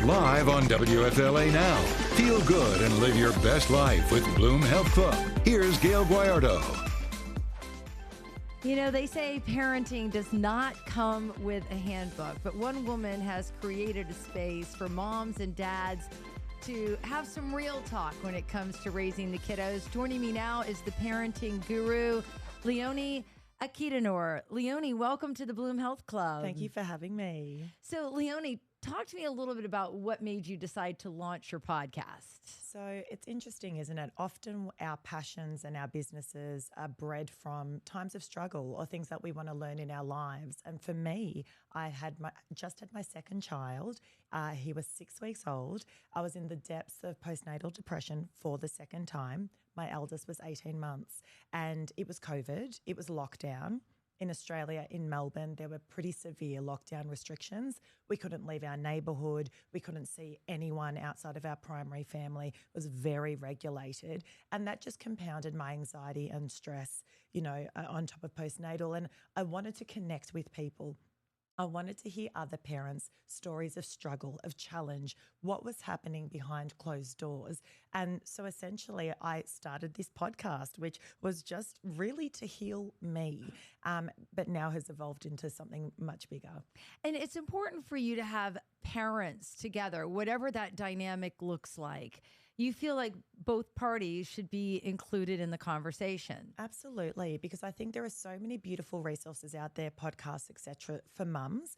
Live on WFLA Now. Feel good and live your best life with Bloom Health Club. Here's Gail Guayardo. You know, they say parenting does not come with a handbook, but one woman has created a space for moms and dads to have some real talk when it comes to raising the kiddos. Joining me now is the parenting guru, Leonie Akhidenor. Leonie, welcome to the Bloom Health Club. Thank you for having me. So, Leonie, talk to me a little bit about what made you decide to launch your podcast. So it's interesting, isn't it? Often our passions and our businesses are bred from times of struggle or things that we want to learn in our lives. And for me, I just had my second child. He was 6 weeks old. I was in the depths of postnatal depression for the second time. My eldest was 18 months and it was COVID. It was lockdown. In Australia, in Melbourne, there were pretty severe lockdown restrictions. We couldn't leave our neighbourhood. We couldn't see anyone outside of our primary family. It was very regulated. And that just compounded my anxiety and stress, on top of postnatal. And I wanted to connect with people. I wanted to hear other parents' stories of struggle, of challenge, what was happening behind closed doors. And so essentially I started this podcast, which was just really to heal me, but now has evolved into something much bigger. And it's important for you to have parents together, whatever that dynamic looks like. You feel like both parties should be included in the conversation. Absolutely, because I think there are so many beautiful resources out there, podcasts, etc., for mums.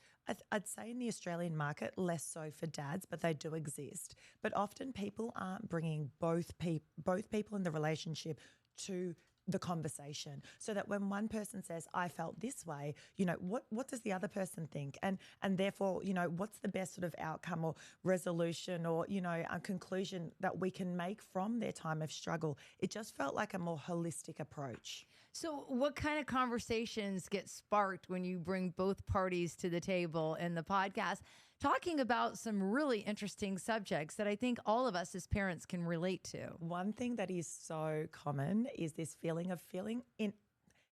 I'd say in the Australian market, less so for dads, but they do exist. But often people aren't bringing both people in the relationship to the conversation, so that when one person says, I felt this way, what does the other person think? And therefore, what's the best sort of outcome or resolution or, a conclusion that we can make from their time of struggle? It just felt like a more holistic approach. So what kind of conversations get sparked when you bring both parties to the table in the podcast, talking about some really interesting subjects that I think all of us as parents can relate to? One thing that is so common is this feeling of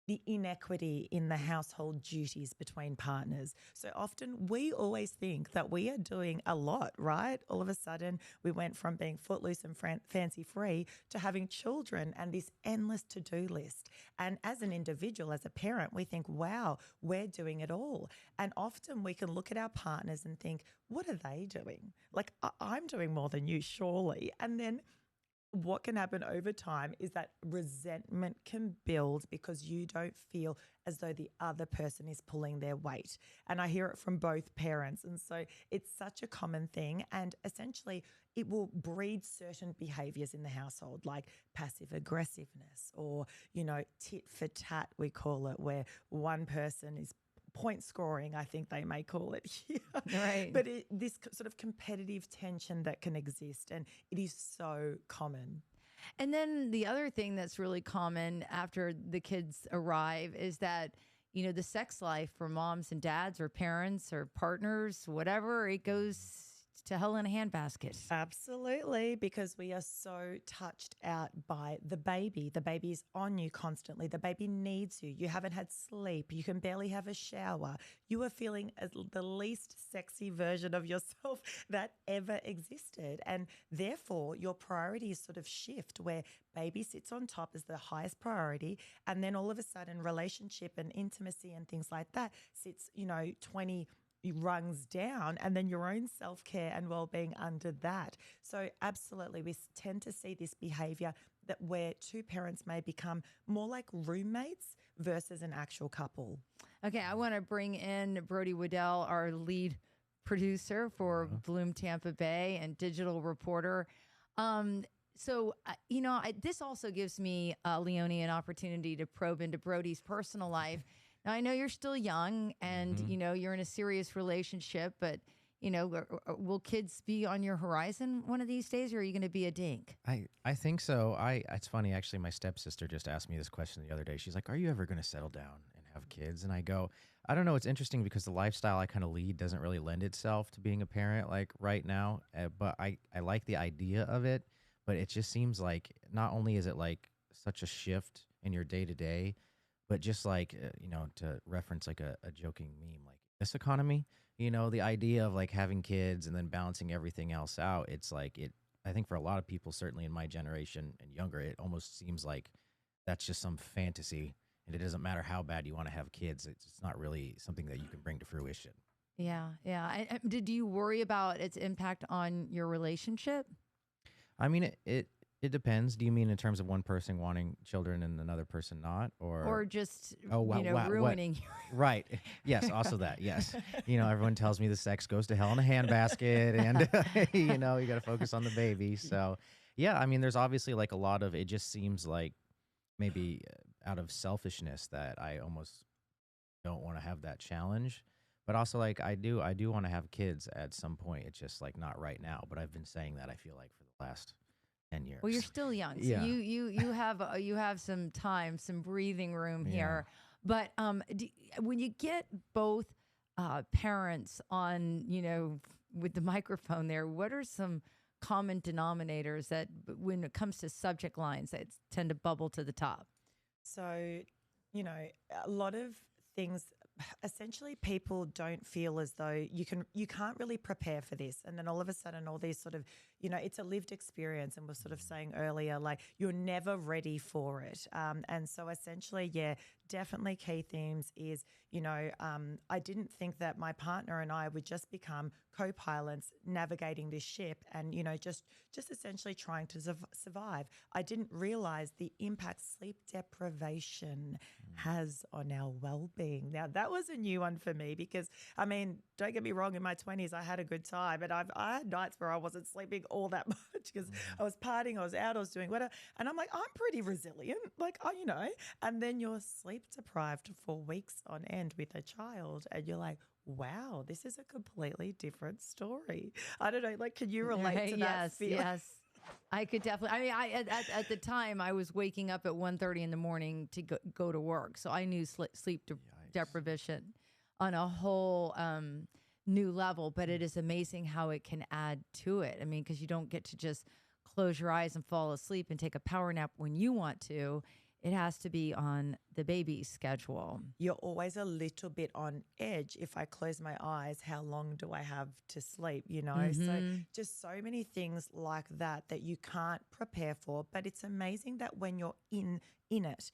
the inequity in the household duties between partners. So often we always think that we are doing a lot, right? All of a sudden we went from being footloose and fancy free to having children and this endless to-do list. And as an individual, as a parent, we think, wow, we're doing it all. And often we can look at our partners and think, what are they doing? Like, I'm doing more than you, surely. And then what can happen over time is that resentment can build because you don't feel as though the other person is pulling their weight. And I hear it from both parents. And so it's such a common thing. And essentially, it will breed certain behaviors in the household, like passive aggressiveness or, tit for tat, we call it, where one person is point scoring, I think they may call it here. Right. But this sort of competitive tension that can exist, and it is so common. And then the other thing that's really common after the kids arrive is that, the sex life for moms and dads or parents or partners, whatever, it goes to hell in a handbasket. Absolutely, because we are so touched out by the baby. The baby is on you constantly. The baby needs you. You haven't had sleep. You can barely have a shower. You are feeling as the least sexy version of yourself that ever existed. And therefore, your priorities sort of shift where baby sits on top as the highest priority. And then all of a sudden, relationship and intimacy and things like that sits, 20 rungs down, and then your own self-care and well-being under that. So absolutely, we tend to see this behavior that where two parents may become more like roommates versus an actual couple. Okay, I want to bring in Brody Waddell, our lead producer for Bloom Tampa Bay and digital reporter. This also gives me, Leonie, an opportunity to probe into Brody's personal life. Now, I know you're still young and, you're in a serious relationship, but, will kids be on your horizon one of these days, or are you going to be a dink? I think so. It's funny, actually, my stepsister just asked me this question the other day. She's like, are you ever going to settle down and have kids? And I go, I don't know. It's interesting because the lifestyle I kind of lead doesn't really lend itself to being a parent like right now, but I like the idea of it, but it just seems like not only is it like such a shift in your day-to-day, but just like, to reference like a joking meme, like this economy, The idea of like having kids and then balancing everything else out, it's like I think for a lot of people, certainly in my generation and younger, it almost seems like that's just some fantasy, and it doesn't matter how bad you want to have kids. It's not really something that you can bring to fruition. Yeah, yeah. Did you worry about its impact on your relationship? I mean, it depends. Do you mean in terms of one person wanting children and another person not, Or just, Oh, wow, wow, what? ruining your Right? Yes, also that. Yes, everyone tells me the sex goes to hell in a handbasket, and you got to focus on the baby. So, yeah, I mean, there's obviously like a lot of it. Just seems like maybe out of selfishness that I almost don't want to have that challenge. But also, like I do want to have kids at some point. It's just like not right now. But I've been saying that I feel like for the last 10 years. Well, you're still young, so Yeah. you have some time, some breathing room here. But when you get both parents on, with the microphone there, what are some common denominators that, when it comes to subject lines, that tend to bubble to the top? So, a lot of things, essentially people don't feel as though you can't really prepare for this. And then all of a sudden all these sort of, it's a lived experience, and we're sort of saying earlier, like you're never ready for it. And so essentially, yeah, definitely key themes is, I didn't think that my partner and I would just become co-pilots navigating this ship and, just essentially trying to survive. I didn't realize the impact sleep deprivation has on our well-being. Now, that was a new one for me because, I mean, don't get me wrong, in my 20s, I had a good time, and I had nights where I wasn't sleeping all that much because I was partying, I was out, I was doing whatever. And I'm like, I'm pretty resilient, and then you're sleep deprived for weeks on end with a child, and you're like, wow, this is a completely different story. I don't know, like, can you relate to that feeling? Yes. I could definitely. I mean, at the time, I was waking up at 1:30 in the morning to go to work, so I knew sleep deprivation on a whole new level. But it is amazing how it can add to it. I mean, because you don't get to just close your eyes and fall asleep and take a power nap when you want to. It has to be on the baby's schedule. You're always a little bit on edge. If I close my eyes, how long do I have to sleep, So just so many things like that you can't prepare for. But it's amazing that when you're in it,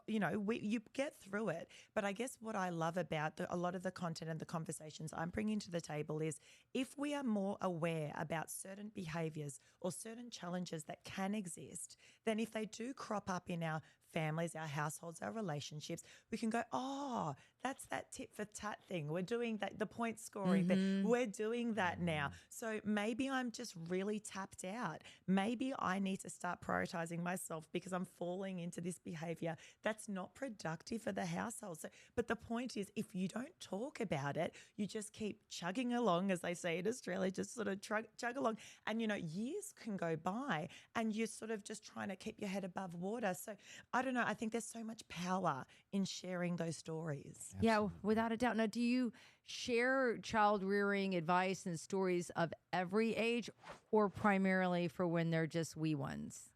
you get through it. But I guess what I love about a lot of the content and the conversations I'm bringing to the table is if we are more aware about certain behaviors or certain challenges that can exist, then if they do crop up in our families, our households, our relationships, we can go, oh, that's that tit for tat thing. We're doing that, the point scoring thing. We're doing that now. So maybe I'm just really tapped out. Maybe I need to start prioritizing myself because I'm falling into this behavior that's not productive for the household. So, but the point is, if you don't talk about it, you just keep chugging along, as they say in Australia, just sort of chug along. And, years can go by and you're sort of just trying to keep your head above water. So I don't know. I think there's so much power in sharing those stories. Absolutely. Yeah, without a doubt. Now, do you share child rearing advice and stories of every age, or primarily for when they're just wee ones?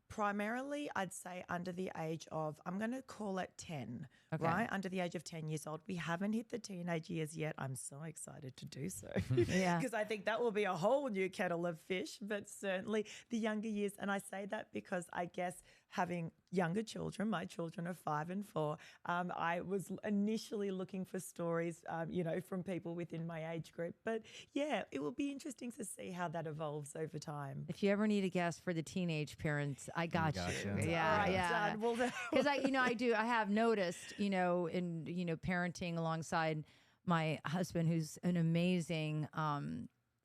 Primarily, I'd say under the age of, I'm going to call it 10, Okay. right? Under the age of 10 years old. We haven't hit the teenage years yet. I'm so excited to do so Yeah. because I think that will be a whole new kettle of fish, but certainly the younger years. And I say that because I guess having younger children, my children are 5 and 4, I was initially looking for stories, from people within my age group. But yeah, it will be interesting to see how that evolves over time. If you ever need a guest for the teenage parents, I got you. Gotcha. Yeah, All right, yeah. done. Well, Because I have noticed, in parenting alongside my husband, who's an amazing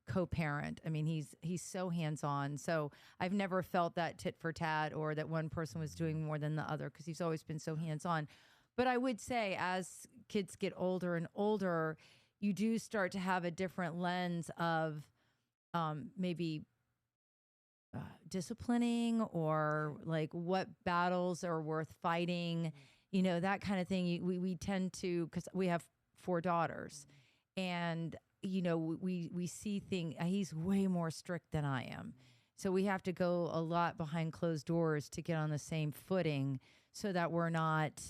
co-parent. I mean, he's so hands-on. So I've never felt that tit for tat or that one person was doing more than the other, because he's always been so hands-on. But I would say as kids get older and older, you do start to have a different lens of maybe disciplining, or like what battles are worth fighting, that kind of thing. We tend to, because we have 4 daughters, and we see things. He's way more strict than I am, so we have to go a lot behind closed doors to get on the same footing, so that we're not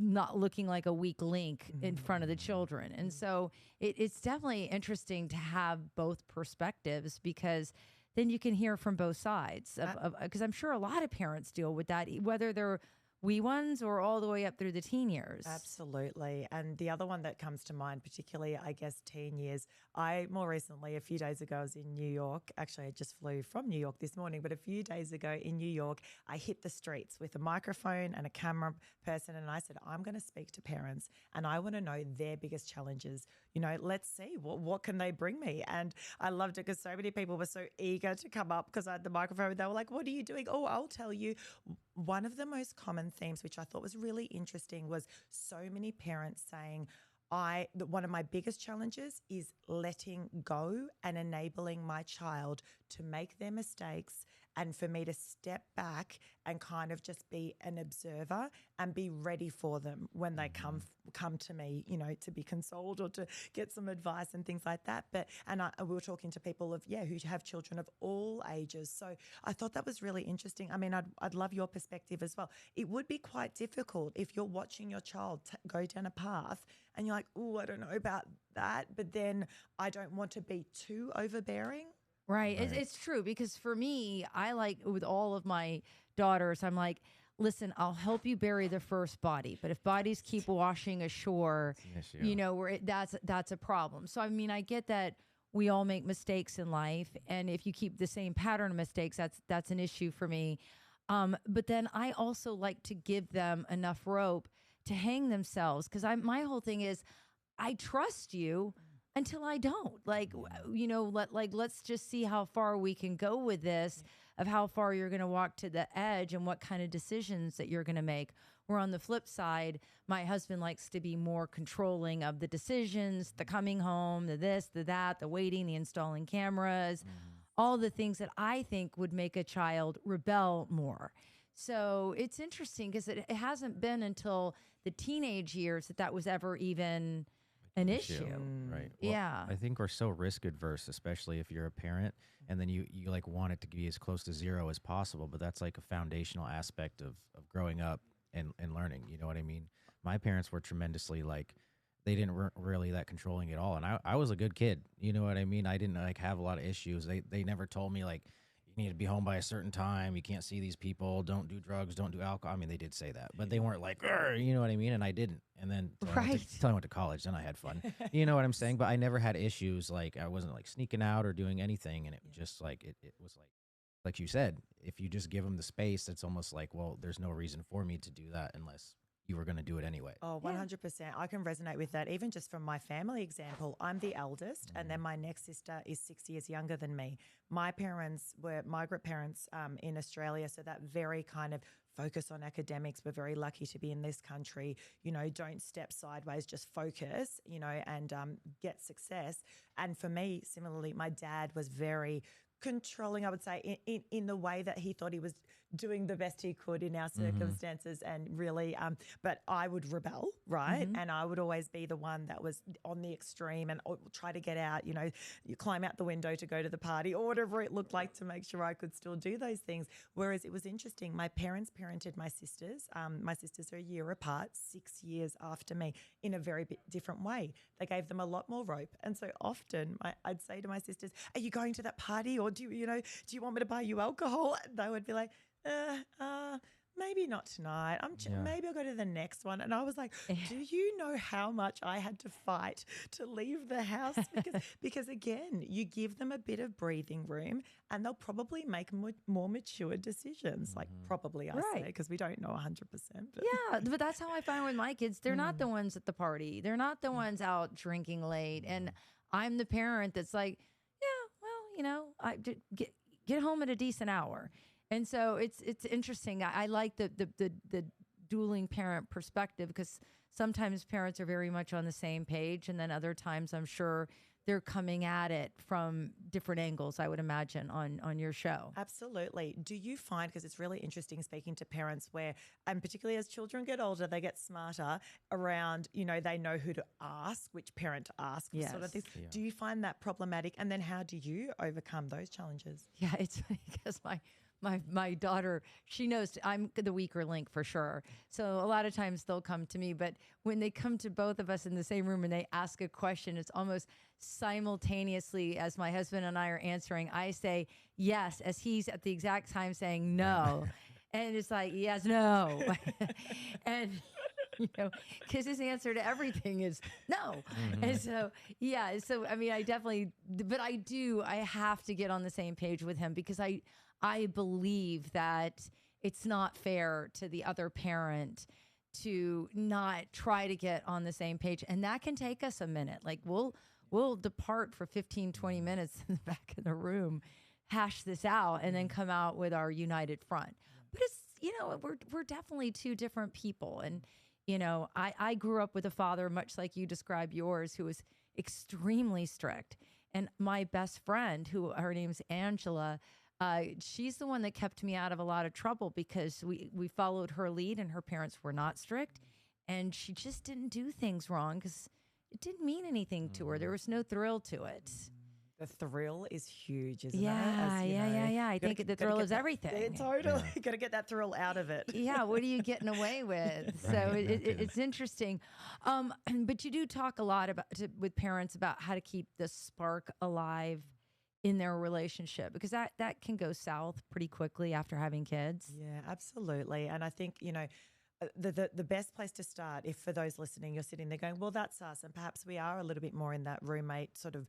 not looking like a weak link in front of the children. And so it's definitely interesting to have both perspectives, because then you can hear from both sides because I'm sure a lot of parents deal with that, whether they're wee ones or all the way up through the teen years. Absolutely. And the other one that comes to mind, particularly, I guess, teen years, I more recently, a few days ago, I was in New York. Actually, I just flew from New York this morning, but a few days ago in New York, I hit the streets with a microphone and a camera person, and I said, I'm going to speak to parents and I want to know their biggest challenges. Let's see, what can they bring me? And I loved it because so many people were so eager to come up because I had the microphone. They were like, what are you doing? Oh, I'll tell you. One of the most common themes, which I thought was really interesting, was so many parents saying, one of my biggest challenges is letting go and enabling my child to make their mistakes, and for me to step back and kind of just be an observer and be ready for them when they come to me, to be consoled or to get some advice and things like that. We were talking to people who have children of all ages. So I thought that was really interesting. I mean, I'd love your perspective as well. It would be quite difficult if you're watching your child go down a path and you're like, oh, I don't know about that, but then I don't want to be too overbearing. Right. It's true, because for me, I like, with all of my daughters, I'm like, listen, I'll help you bury the first body, but if bodies keep washing ashore, that's a problem. So, I mean, I get that we all make mistakes in life, and if you keep the same pattern of mistakes, that's an issue for me. But then I also like to give them enough rope to hang themselves, because my whole thing is, I trust you until I don't. Let's just see how far we can go with this, of how far you're going to walk to the edge and what kind of decisions that you're going to make. Where on the flip side, my husband likes to be more controlling of the decisions, the coming home, the this, the that, the waiting, the installing cameras, all the things that I think would make a child rebel more. So it's interesting, because it hasn't been until the teenage years that was ever even an issue. Right. Well, yeah. I think we're so risk adverse, especially if you're a parent, and then you like want it to be as close to zero as possible. But that's like a foundational aspect of growing up and learning. You know what I mean? My parents were tremendously they didn't really that controlling at all. And I was a good kid. You know what I mean? I didn't have a lot of issues. They never told me you need to be home by a certain time. You can't see these people. Don't do drugs. Don't do alcohol. I mean, they did say that, but they weren't like, you know what I mean? And I didn't. And then until I went to college, then I had fun. You know what I'm saying? But I never had issues. I wasn't sneaking out or doing anything. And it was just it was like you said, if you just give them the space, it's almost well, there's no reason for me to do that unless you were going to do it anyway. Oh, 100%. I can resonate with that. Even just from my family example, I'm the eldest, and then my next sister is 6 years younger than me. My parents were migrant parents in Australia, so that very kind of focus on academics. We're very lucky to be in this country. Don't step sideways, just focus, and get success. And for me, similarly, my dad was very controlling, I would say, in the way that he thought he was doing the best he could in our circumstances, and really, but I would rebel, right? And I would always be the one that was on the extreme and try to get out, you climb out the window to go to the party or whatever it looked like to make sure I could still do those things. Whereas it was interesting, my parents parented my sisters. My sisters are a year apart, 6 years after me, in a very different way. They gave them a lot more rope. And so often I'd say to my sisters, are you going to that party, or do you want me to buy you alcohol? And they would be like, maybe not tonight. Maybe I'll go to the next one. And I was like, do you know how much I had to fight to leave the house? Because again, you give them a bit of breathing room and they'll probably make more mature decisions. Probably, I say, because we don't know 100%. But. Yeah, but that's how I find with my kids. They're not the ones at the party. They're not the ones out drinking late. And I'm the parent that's like, yeah, well, I get home at a decent hour. And so it's interesting. I like the dueling parent perspective, because sometimes parents are very much on the same page, and then other times I'm sure they're coming at it from different angles, I would imagine, on your show. Absolutely. Do you find, because it's really interesting speaking to parents where, and particularly as children get older, they get smarter around, they know who to ask, which parent to ask, sort of things. Yeah. Do you find that problematic? And then how do you overcome those challenges? Yeah, it's funny because my daughter, she knows I'm the weaker link for sure. So a lot of times they'll come to me, but when they come to both of us in the same room and they ask a question, it's almost simultaneously as my husband and I are answering, I say yes, as he's at the exact time saying no. And it's like, yes, no. And, because his answer to everything is no. And so, yeah. So, I mean, I definitely, but I have to get on the same page with him because I believe that it's not fair to the other parent to not try to get on the same page. And that can take us a minute. Like we'll depart for 15, 20 minutes in the back of the room, hash this out, and then come out with our united front. But it's, we're definitely two different people. And, I grew up with a father, much like you described yours, who was extremely strict. And my best friend, her name's Angela, she's the one that kept me out of a lot of trouble because we followed her lead and her parents were not strict. And she just didn't do things wrong because it didn't mean anything to her. There was no thrill to it. The thrill is huge, isn't it? Yeah. I think the thrill is everything. Yeah, totally. You got to get that thrill out of it. Yeah. What are you getting away with? So it's interesting. But you do talk a lot with parents about how to keep the spark alive in their relationship because that can go south pretty quickly after having kids. Yeah, absolutely. And I think, the best place to start, if for those listening, you're sitting there going, well, that's us. And perhaps we are a little bit more in that roommate sort of,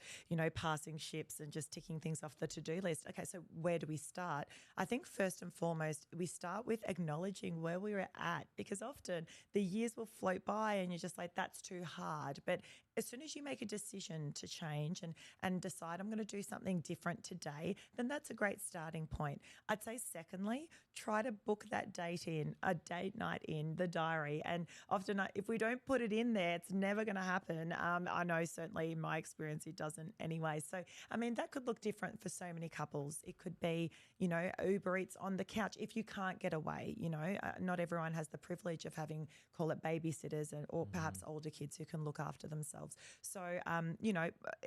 passing ships and just ticking things off the to-do list. Okay, so where do we start? I think first and foremost, we start with acknowledging where we were at because often the years will float by and you're just like, that's too hard. But as soon as you make a decision to change and decide I'm going to do something different today, then that's a great starting point. I'd say secondly, try to book that a date night in the diary. And often if we don't put it in there, it's never going to happen. I know certainly in my experience, it doesn't anyway. So, I mean, that could look different for so many couples. It could be, Uber Eats on the couch if you can't get away. Not everyone has the privilege of having, call it babysitters or perhaps older kids who can look after themselves. So,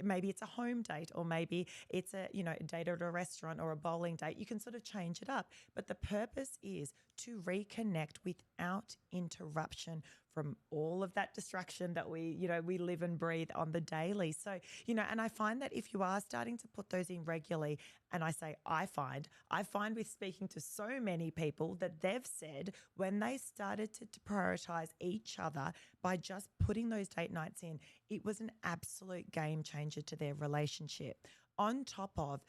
maybe it's a home date or maybe it's a date at a restaurant or a bowling date. You can sort of change it up. But the purpose is to reconnect without interruption from all of that distraction that we live and breathe on the daily. So, and I find that if you are starting to put those in regularly, and I find with speaking to so many people that they've said when they started to prioritize each other by just putting those date nights in, it was an absolute game changer to their relationship. On top of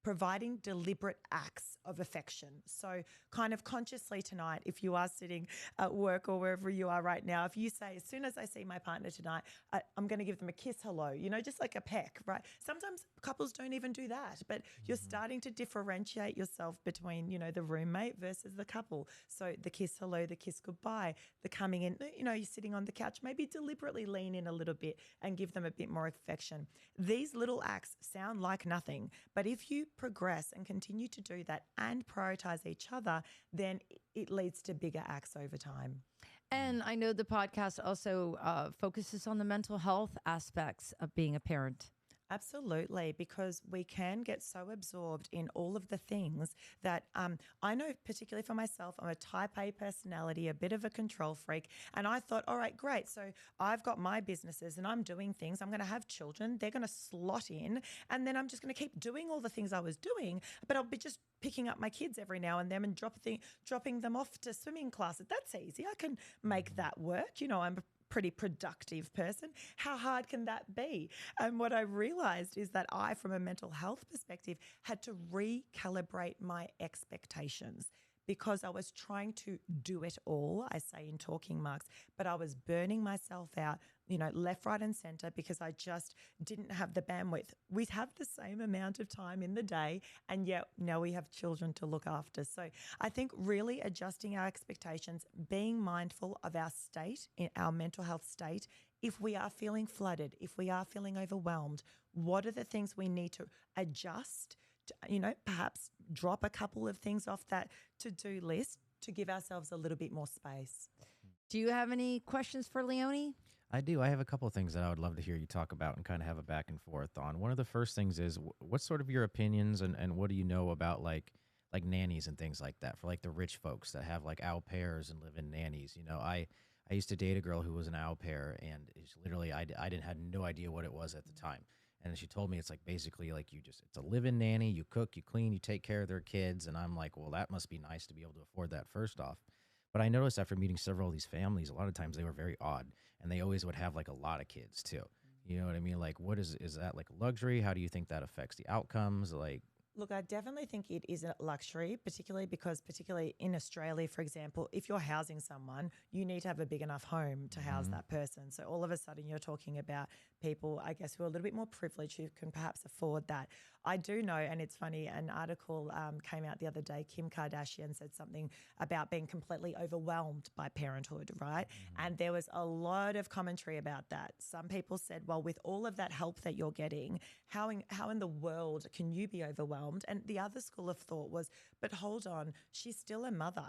providing deliberate acts of affection. So kind of consciously tonight, if you are sitting at work or wherever you are right now, if you say, as soon as I see my partner tonight, I'm going to give them a kiss hello, just like a peck, right? Sometimes couples don't even do that, but you're starting to differentiate yourself between, the roommate versus the couple. So the kiss hello, the kiss goodbye, the coming in, you're sitting on the couch, maybe deliberately lean in a little bit and give them a bit more affection. These little acts sound like nothing, but if you progress and continue to do that and prioritize each other, then it leads to bigger acts over time. And I know the podcast also focuses on the mental health aspects of being a parent. Absolutely, because we can get so absorbed in all of the things that I know, particularly for myself, I'm a type A personality, a bit of a control freak. And I thought, all right, great. So I've got my businesses and I'm doing things. I'm going to have children. They're going to slot in. And then I'm just going to keep doing all the things I was doing. But I'll be just picking up my kids every now and then and dropping them off to swimming classes. That's easy. I can make that work. I'm a pretty productive person. How hard can that be? And what I realized is that I, from a mental health perspective, had to recalibrate my expectations because I was trying to do it all, I say in talking marks, but I was burning myself out, left, right, and center because I just didn't have the bandwidth. We have the same amount of time in the day, and yet now we have children to look after. So I think really adjusting our expectations, being mindful of our state, in our mental health state, if we are feeling flooded, if we are feeling overwhelmed, what are the things we need to adjust to, perhaps drop a couple of things off that to-do list to give ourselves a little bit more space. Do you have any questions for Leonie? I do. I have a couple of things that I would love to hear you talk about and kind of have a back and forth on. One of the first things is what's sort of your opinions and what do you know about like nannies and things like that for like the rich folks that have like au pairs and live in nannies. You know, I used to date a girl who was an au pair, and it's literally I didn't had no idea what it was at the time. And she told me it's like basically like it's a live-in nanny, you cook, you clean, you take care of their kids. And I'm like, well, that must be nice to be able to afford that first off. But I noticed after meeting several of these families, a lot of times they were very odd, and they always would have like a lot of kids too. You know what I mean? Like, what is that like a luxury? How do you think that affects the outcomes? Like, Look, I definitely think it is a luxury, particularly in Australia, for example, if you're housing someone, you need to have a big enough home to house that person. So all of a sudden you're talking about people, I guess, who are a little bit more privileged, who can perhaps afford that. I do know, and it's funny, an article came out the other day, Kim Kardashian said something about being completely overwhelmed by parenthood, right? And there was a lot of commentary about that. Some people said, well, with all of that help that you're getting, how in the world can you be overwhelmed? And the other school of thought was, but hold on, she's still a mother.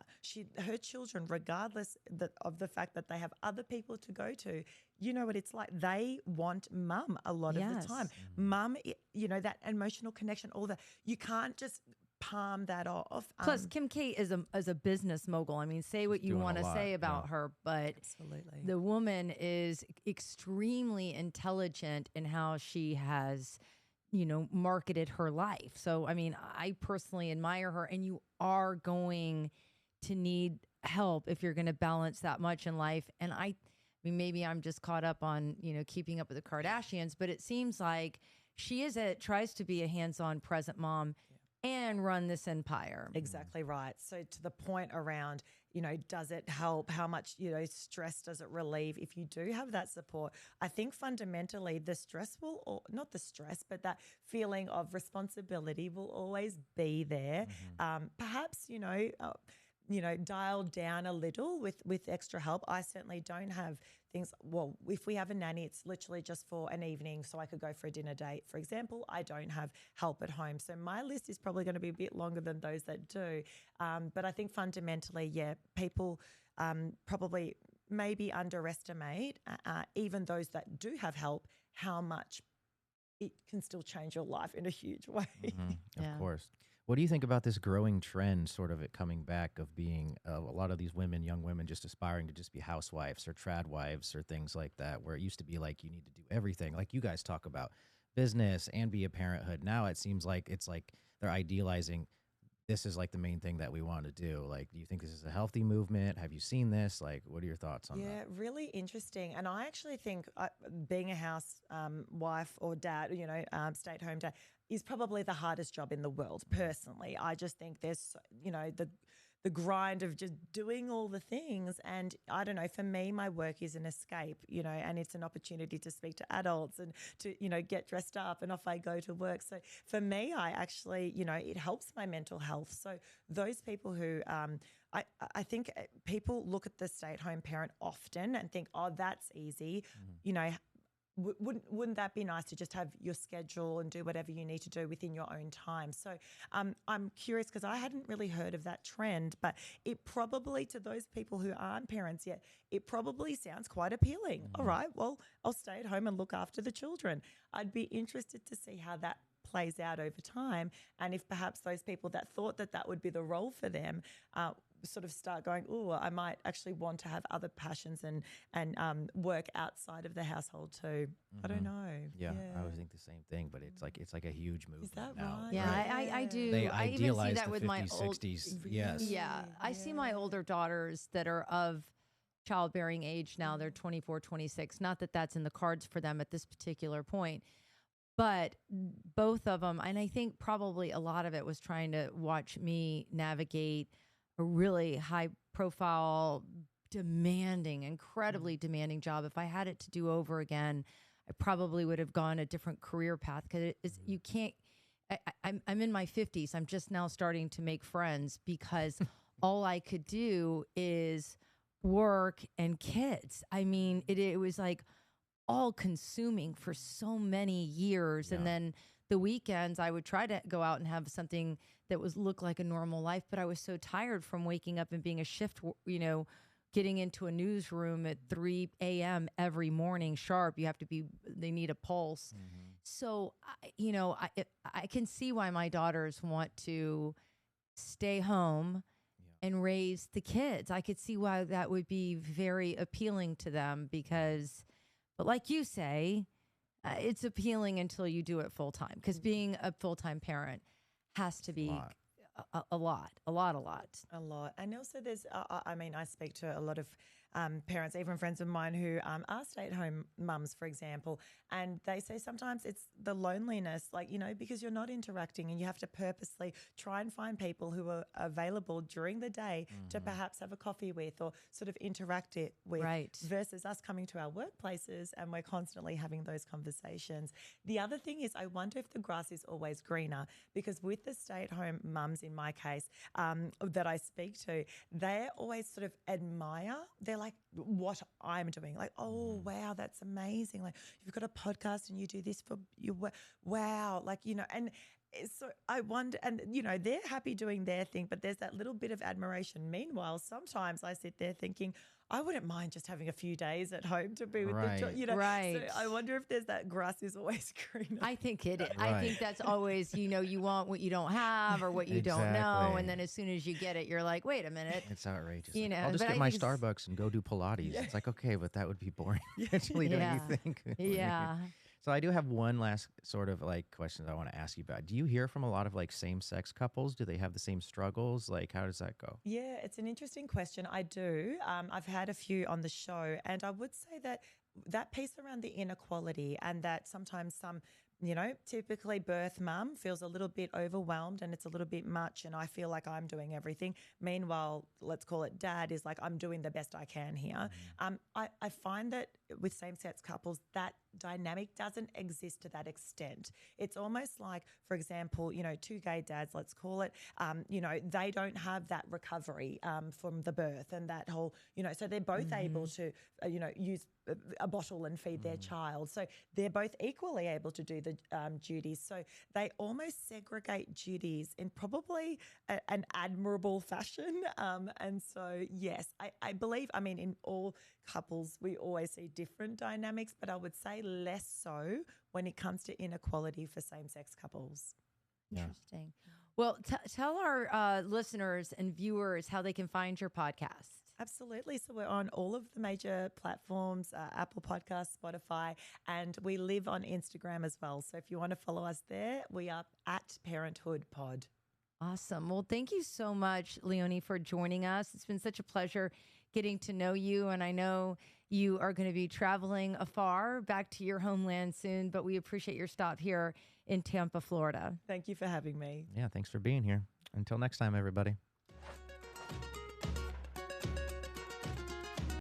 Her children, regardless of the fact that they have other people to go to, you know what it's like. They want mum a lot of the time. Mum, you know, that emotional connection, all that. You can't just palm that off. Plus, Kim K is a business mogul. I mean, say what you want to say about her, but Absolutely. the woman is extremely intelligent in how she has, you know, marketed her life. So, I mean, I personally admire her, and you are going to need help if you're going to balance that much in life. And I mean, maybe I'm just caught up on, you know, keeping up with the Kardashians, but it seems like she tries to be a hands-on present mom and run this empire. Exactly right. So to the point around, you know, does it help? How much, you know, stress does it relieve? If you do have that support, I think fundamentally the stress not the stress, but that feeling of responsibility will always be there. Perhaps, dialed down a little with extra help. I certainly don't have things. Well, if we have a nanny, it's literally just for an evening, so I could go for a dinner date, for example. I don't have help at home, so my list is probably going to be a bit longer than those that do. But I think fundamentally, people probably maybe underestimate, even those that do have help, how much it can still change your life in a huge way. Of course. What do you think about this growing trend, sort of it coming back of being a lot of these women, young women, just aspiring to just be housewives or trad wives or things like that, where it used to be like you need to do everything, like you guys talk about business and be a parenthood. Now it seems like it's like they're idealizing this is like the main thing that we want to do. Like, do you think this is a healthy movement? Have you seen this? Like, what are your thoughts on that? Yeah, really interesting. And I actually think being a house wife or dad, stay-at-home dad, is probably the hardest job in the world, personally. I just think there's, the grind of just doing all the things. And I don't know, for me, my work is an escape, and it's an opportunity to speak to adults and to, get dressed up, and off I go to work. So for me, I actually, it helps my mental health. So those people who, I think people look at the stay-at-home parent often and think, oh, that's easy, Wouldn't that be nice to just have your schedule and do whatever you need to do within your own time? So I'm curious, because I hadn't really heard of that trend, but it probably, to those people who aren't parents yet, it probably sounds quite appealing. All right, well, I'll stay at home and look after the children. I'd be interested to see how that plays out over time, and if perhaps those people that thought that would be the role for them sort of start going, oh, I might actually want to have other passions and work outside of the household too. I don't know. Yeah, I always think the same thing, but it's like a huge movement. Is that now, right? Yeah, I do. They I even idealize see that the with 50s, my 60s. Yes. Yeah, I see my older daughters that are of childbearing age now. They're 24, 26. Not that that's in the cards for them at this particular point. But both of them, and I think probably a lot of it was trying to watch me navigate a really high profile, demanding, incredibly demanding job. If I had it to do over again, I probably would have gone a different career path, because you can't, I'm in my 50s. I'm just now starting to make friends because all I could do is work and kids. I mean, it was like all consuming for so many years. And then the weekends I would try to go out and have something that look like a normal life, but I was so tired from waking up and being a shift, getting into a newsroom at 3 a.m. every morning sharp. They need a pulse. So, I can see why my daughters want to stay home and raise the kids. I could see why that would be very appealing to them but like you say, it's appealing until you do it full time, because being a full-time parent has to be a lot. And also there's, I speak to a lot of parents, even friends of mine who are stay-at-home mums, for example, and they say sometimes it's the loneliness, because you're not interacting and you have to purposely try and find people who are available during the day to perhaps have a coffee with or sort of interact it with, versus us coming to our workplaces and we're constantly having those conversations. The other thing is, I wonder if the grass is always greener, because with the stay-at-home mums, in my case, that I speak to, they always sort of admire, they're like, what I'm doing. Like, oh, wow, that's amazing. Like, you've got a podcast and you do this for your work. Wow. And so I wonder, and, they're happy doing their thing, but there's that little bit of admiration. Meanwhile, sometimes I sit there thinking, I wouldn't mind just having a few days at home to be with the children. Right. So I wonder if there's that grass is always greener. I think it is. I think that's always, you want what you don't have or what you don't know. And then as soon as you get it, you're like, wait a minute. It's outrageous. I'll just get my Starbucks and go do Pilates. It's like, okay, but that would be boring. Actually, don't you think? Yeah. So I do have one last sort of question that I want to ask you about. Do you hear from a lot of same-sex couples? Do they have the same struggles? How does that go? Yeah, it's an interesting question. I do. I've had a few on the show, and I would say that piece around the inequality, and that sometimes some, typically birth mum feels a little bit overwhelmed and it's a little bit much, and I feel like I'm doing everything. Meanwhile, let's call it dad is like, I'm doing the best I can here. I find that with same-sex couples, that dynamic doesn't exist to that extent. It's almost like, for example, two gay dads, let's call it, they don't have that recovery from the birth and that whole, so they're both able to, use a bottle and feed their child. So they're both equally able to do the duties. So they almost segregate duties in probably an admirable fashion. And so, yes, I believe, in all couples, we always see different dynamics, but I would say less so when it comes to inequality for same-sex couples. Interesting. Well, tell our listeners and viewers how they can find your podcast. Absolutely. So we're on all of the major platforms, Apple Podcasts, Spotify, and we live on Instagram as well. So if you want to follow us there, we are at Parenthood Pod. Awesome. Well, thank you so much, Leonie, for joining us. It's been such a pleasure getting to know you, and I know you are going to be traveling afar back to your homeland soon, but we appreciate your stop here in Tampa, Florida. Thank you for having me. Yeah, thanks for being here. Until next time, everybody.